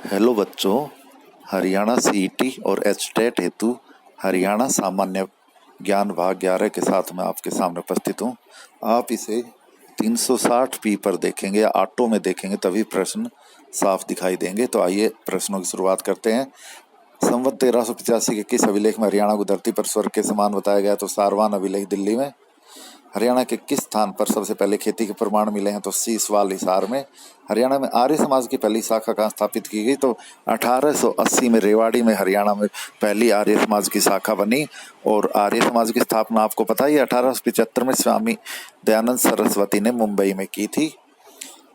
Hello बच्चों, Haryana CET और HTET हेतु हरियाणा सामान्य ज्ञान भाग 11 के साथ मैं आपके सामने उपस्थित हूँ। आप इसे 360p पर देखेंगे या ऑटो में देखेंगे तभी प्रश्न साफ दिखाई देंगे। तो आइए प्रश्नों की शुरुआत करते हैं। संवत 1385 के 21 अभिलेख में हरियाणा को धरती पर स्वर्ग के समान बताया गया तो सारवान अभिलेख दिल्ली में। हरियाणा के किस स्थान पर सबसे पहले खेती के प्रमाण मिले हैं तो सीसवाल हिसार में। हरियाणा में आर्य समाज की पहली शाखा कहाँ स्थापित की गई तो 1880 में रेवाड़ी में हरियाणा में पहली आर्य समाज की शाखा बनी। और आर्य समाज की स्थापना आपको पता ही 1875 में स्वामी दयानंद सरस्वती ने मुंबई में की थी।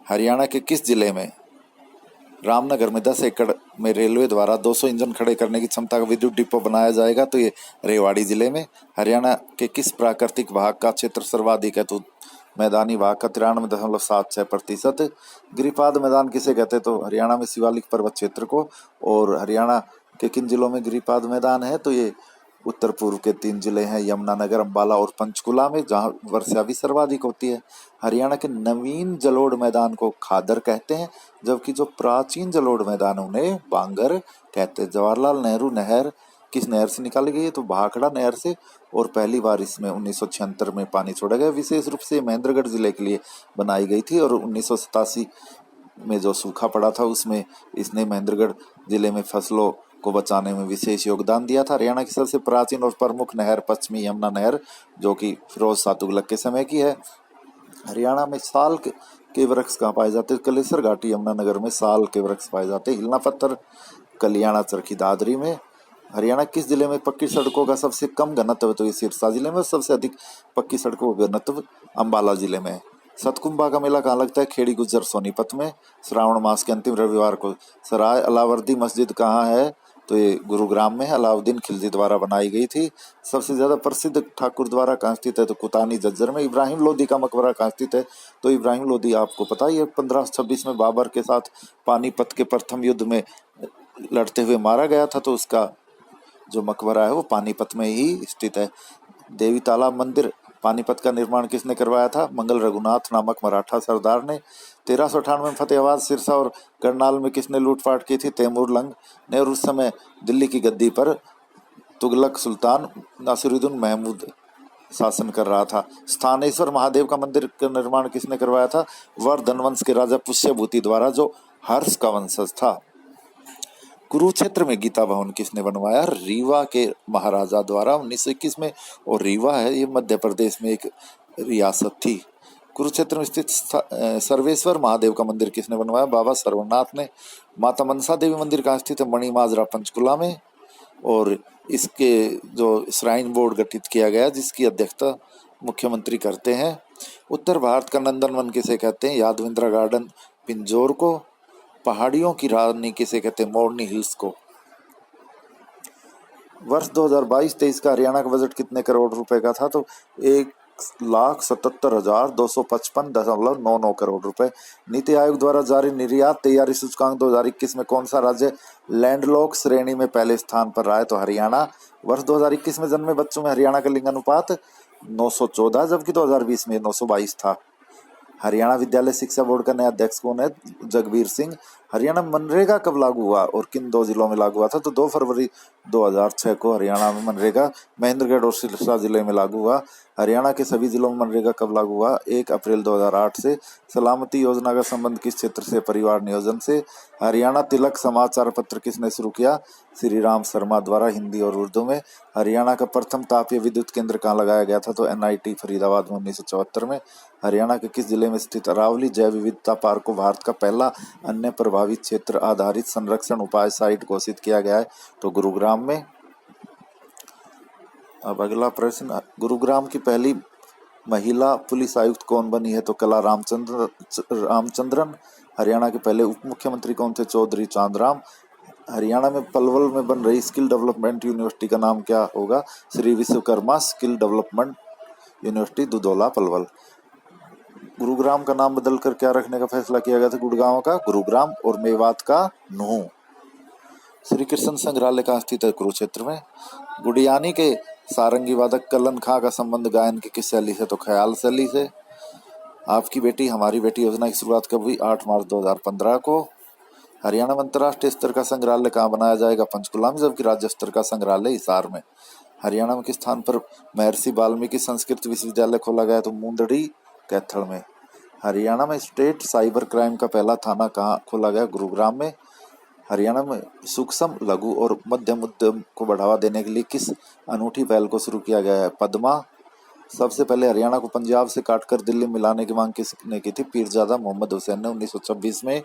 हरियाणा के किस जिले में रामनगर में 10 एकड़ में रेलवे द्वारा 200 इंजन खड़े करने की क्षमता का विद्युत डिपो बनाया जाएगा तो ये रेवाड़ी जिले में। हरियाणा के किस प्राकृतिक भाग का क्षेत्र सर्वाधिक है तो मैदानी भाग का 93.76%। गिरिपाद मैदान किसे कहते हैं तो हरियाणा में शिवालिक पर्वत क्षेत्र को। और हरियाणा के किन जिलों में गिरिपाद मैदान है तो ये उत्तर पूर्व के 3 जिले हैं, यमुनानगर, अंबाला और पंचकुला में, जहां वर्षा भी सर्वाधिक होती है। हरियाणा के नवीन जलोढ़ मैदान को खादर कहते हैं, जबकि जो प्राचीन जलोढ़ मैदान उन्हें बांगर कहते हैं। जवाहरलाल नेहरू नहर किस नहर से निकाली गई है तो भाखड़ा नहर से। और पहली बार इसमें 1976 में पानी छोड़ा गया। विशेष रूप से महेंद्रगढ़ जिले के लिए बनाई गई थी और 1987 में जो सूखा पड़ा था उसमें इसने महेंद्रगढ़ जिले में फसलों को बचाने में विशेष योगदान दिया था। हरियाणा की सबसे प्राचीन और प्रमुख नहर पश्चिमी यमुना नहर, जो कि फिरोज शाह तुगलक के समय की है। हरियाणा में साल के वृक्ष कहाँ पाए जाते हैं? कलेसर घाटी यमुनानगर में साल के वृक्ष पाए जाते हैं। हिलना पत्थर कलियाणा चरखी दादरी में। हरियाणा किस जिले में पक्की सड़कों का सबसे कम घनत्व है तो ये सिरसा जिले में। सबसे अधिक पक्की सड़कों का घनत्व अंबाला जिले में। सतकुंभा का मेला कहाँ लगता है? खेड़ी गुज्जर सोनीपत में श्रावण मास के अंतिम रविवार को। सराय अलावर्दी मस्जिद कहाँ है तो ये गुरुग्राम में है। अलाउद्दीन खिलजी द्वारा बनाई गई थी। सबसे ज्यादा प्रसिद्ध ठाकुर द्वारा कहाँ स्थित है तो कुतानी झज्जर में। इब्राहिम लोदी का मकबरा कहाँ स्थित है तो इब्राहिम लोदी आपको पता ही है 1526 में बाबर के साथ पानीपत के प्रथम युद्ध में लड़ते हुए मारा गया था, तो उसका जो मकबरा है वो पानीपत में ही स्थित है। देवी तालाब मंदिर पानीपत का निर्माण किसने करवाया था? मंगल रघुनाथ नामक मराठा सरदार ने। 1398 में फतेहाबाद, सिरसा और करनाल में किसने लूटपाट की थी? तैमूर लंग ने। और उस समय दिल्ली की गद्दी पर तुगलक सुल्तान नासिरुद्दीन महमूद शासन कर रहा था। स्थानेश्वर महादेव का मंदिर का निर्माण किसने करवाया था? वर्धन वंश के राजा पुष्यभूति द्वारा, जो हर्ष का वंशज था। कुरुक्षेत्र में गीता भवन किसने बनवाया? रीवा के महाराजा द्वारा 1921 में। और रीवा है ये मध्य प्रदेश में एक रियासत थी। कुरुक्षेत्र में स्थित सर्वेश्वर महादेव का मंदिर किसने बनवाया? बाबा सर्वनाथ ने। माता मनसा देवी मंदिर कहाँ स्थित है? मणिमाजरा पंचकुला में। और इसके जो श्राइन बोर्ड गठित किया गया जिसकी अध्यक्षता मुख्यमंत्री करते हैं। उत्तर भारत का नंदनवन किसे कहते हैं? यादविंद्रा गार्डन पिंजौर को। पहाड़ियों की रानी किसे कहते हैं? मोरनी हिल्स को। वर्ष 2022-23 का हरियाणा का बजट कितने करोड़ रुपए का था तो 1,77,255.99 करोड़ रुपए। नीति आयोग द्वारा जारी निर्यात तैयारी सूचकांक 2021 में कौन सा राज्य लैंडलॉक श्रेणी में पहले स्थान पर रहा है तो हरियाणा। वर्ष 2021 में जन्मे बच्चों में हरियाणा का लिंगानुपात 914, जबकि 2020 में 922 था। हरियाणा विद्यालय शिक्षा बोर्ड का नया अध्यक्ष कौन है? जगबीर सिंह। हरियाणा में मनरेगा कब लागू हुआ और किन 2 जिलों में लागू हुआ था तो 2 फरवरी 2006 को हरियाणा में मनरेगा महेंद्रगढ़ और सिरसा जिले में लागू हुआ। हरियाणा के सभी जिलों में मनरेगा कब लागू हुआ? 1 अप्रैल 2008 से। सलामती योजना का संबंध किस क्षेत्र से? परिवार नियोजन से। हरियाणा तिलक समाचार पत्र किसने शुरू किया? श्री राम शर्मा द्वारा, हिंदी और उर्दू में। हरियाणा का प्रथम तापीय विद्युत केंद्र कहाँ लगाया गया था तो NIT फरीदाबाद में 1974 में। हरियाणा के किस जिले में स्थित अरावली जैव विविधता पार्क को भारत का पहला अन्य प्रभावित क्षेत्र आधारित संरक्षण उपाय साइट घोषित किया गया है तो गुरुग्राम में। अब अगला प्रश्न, गुरुग्राम की पहली महिला पुलिस आयुक्त कौन बनी है तो कला रामचंद्रन। हरियाणा के पहले उप मुख्यमंत्री कौन थे? चौधरी चांदराम। हरियाणा में पलवल में बन रही स्किल डेवलपमेंट यूनिवर्सिटी का नाम क्या होगा? Shri Vishwakarma skill development university, Dudhola, Palwal. Gurugram का नाम बदलकर क्या रखने का फैसला किया गया था? गुड़गांव का गुरुग्राम और मेवात का नूह। श्री कृष्ण संग्रहालय कहाँ स्थित है? कुरुक्षेत्र में। गुडियानी के सारंगी वादक कल्लन खां का संबंध गायन की किस शैली से तो ख्याल शैली से। आपकी बेटी हमारी बेटी योजना की शुरुआत कब हुई? 8 मार्च 2015 को। हरियाणा में अंतर्राष्ट्रीय स्तर का संग्रहालय कहाँ बनाया जाएगा? पंचकुला में, जबकि राज्य स्तर का संग्रहालय हिसार में। हरियाणा में किस स्थान पर महर्षि वाल्मीकि संस्कृत विश्वविद्यालय खोला गया? तो मुंदड़ी कैथल में। हरियाणा में स्टेट साइबर क्राइम का पहला थाना कहाँ खोला गया? गुरुग्राम में। हरियाणा में सूक्ष्म, लघु और मध्यम उद्यम को बढ़ावा देने के लिए किस अनूठी पहल को शुरू किया गया है? पद्मा। सबसे पहले हरियाणा को पंजाब से काटकर दिल्ली मिलाने की मांग किसने की थी? पीरजादा मोहम्मद हुसैन ने 1926 में।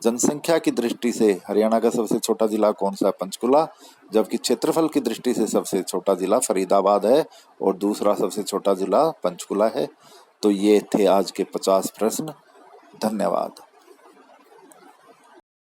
जनसंख्या की दृष्टि से हरियाणा का सबसे छोटा जिला कौन सा है? पंचकुला। जबकि क्षेत्रफल की दृष्टि से सबसे छोटा जिला फरीदाबाद है और दूसरा सबसे छोटा जिला पंचकुला है। तो ये थे आज के 50 प्रश्न। धन्यवाद।